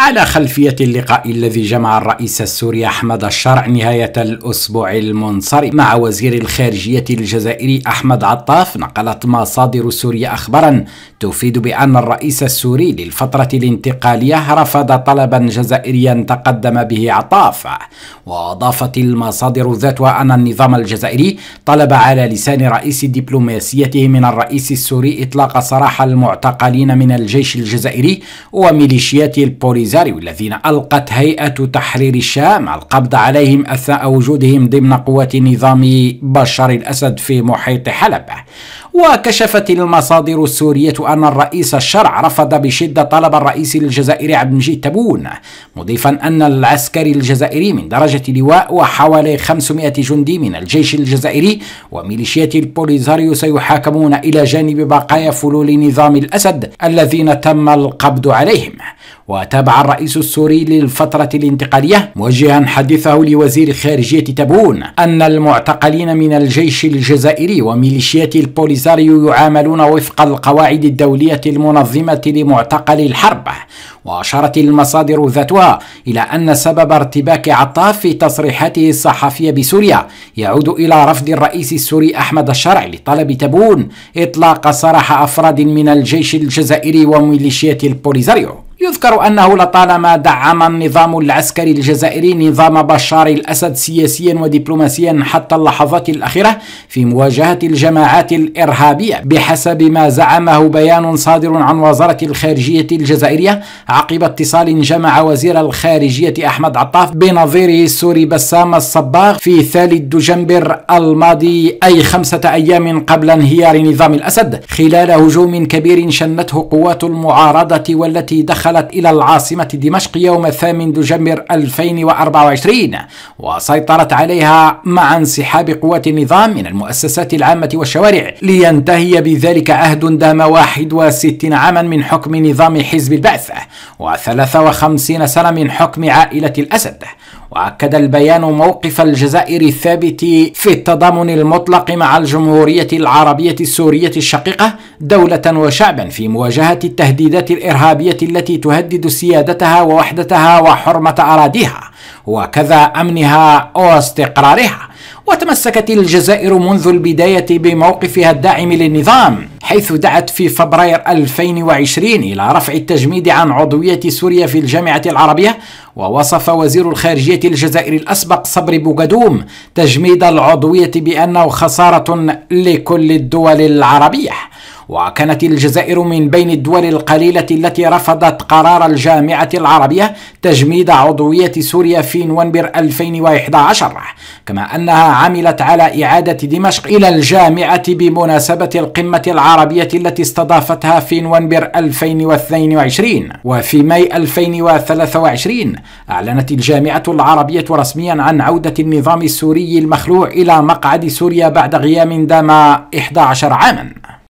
على خلفية اللقاء الذي جمع الرئيس السوري أحمد الشرع نهاية الأسبوع المنصرم مع وزير الخارجية الجزائري أحمد عطاف، نقلت مصادر سورية أخبارا تفيد بأن الرئيس السوري للفترة الانتقالية رفض طلبا جزائريا تقدم به عطاف. وأضافت المصادر ذاتها أن النظام الجزائري طلب على لسان رئيس دبلوماسيته من الرئيس السوري إطلاق سراح المعتقلين من الجيش الجزائري وميليشيات البوليزاريو الذين ألقت هيئة تحرير الشام القبض عليهم أثناء وجودهم ضمن قوات نظام بشار الأسد في محيط حلب. وكشفت المصادر السورية أن الرئيس الشرع رفض بشدة طلب الرئيس الجزائري عبد المجيد تبون، مضيفا أن العسكري الجزائري من درجة لواء وحوالي 500 جندي من الجيش الجزائري وميليشيات البوليزاريو سيحاكمون إلى جانب بقايا فلول نظام الأسد الذين تم القبض عليهم. وتابع الرئيس السوري للفترة الانتقالية موجها حديثه لوزير خارجية تبون أن المعتقلين من الجيش الجزائري وميليشيات البوليزاريو يعاملون وفق القواعد الدولية المنظمة لمعتقل الحرب. وأشارت المصادر ذاتها إلى أن سبب ارتباك عطاف في تصريحاته الصحفية بسوريا يعود إلى رفض الرئيس السوري أحمد الشرع لطلب تبون إطلاق سراح أفراد من الجيش الجزائري وميليشيات البوليزاريو. يذكر أنه لطالما دعم النظام العسكري الجزائري نظام بشار الأسد سياسيا ودبلوماسيا حتى اللحظات الأخيرة في مواجهة الجماعات الإرهابية، بحسب ما زعمه بيان صادر عن وزارة الخارجية الجزائرية عقب اتصال جمع وزير الخارجية أحمد عطاف بنظيره السوري بسام الصباغ في 3 دجنبر الماضي، أي 5 أيام قبل انهيار نظام الأسد، خلال هجوم كبير شنته قوات المعارضة والتي دخلت إلى العاصمة دمشق يوم 8 دجنبر 2024 وسيطرت عليها مع انسحاب قوات النظام من المؤسسات العامة والشوارع، لينتهي بذلك عهد دام 61 عاما من حكم نظام حزب البعث و53 سنة من حكم عائلة الأسد. وأكد البيان موقف الجزائر الثابت في التضامن المطلق مع الجمهورية العربية السورية الشقيقة دولة وشعبا في مواجهة التهديدات الإرهابية التي تهدد سيادتها ووحدتها وحرمة أراضيها وكذا أمنها واستقرارها. وتمسكت الجزائر منذ البداية بموقفها الداعم للنظام، حيث دعت في فبراير 2020 إلى رفع التجميد عن عضوية سوريا في الجامعة العربية. ووصف وزير الخارجية الجزائري الأسبق صبري بوغادوم تجميد العضوية بأنه خسارة لكل الدول العربية. وكانت الجزائر من بين الدول القليلة التي رفضت قرار الجامعة العربية تجميد عضوية سوريا في نوفمبر 2011، كما أنها عملت على إعادة دمشق إلى الجامعة بمناسبة القمة العربية التي استضافتها في نوفمبر 2022. وفي ماي 2023 أعلنت الجامعة العربية رسميا عن عودة النظام السوري المخلوع إلى مقعد سوريا بعد غياب دام 11 عاما.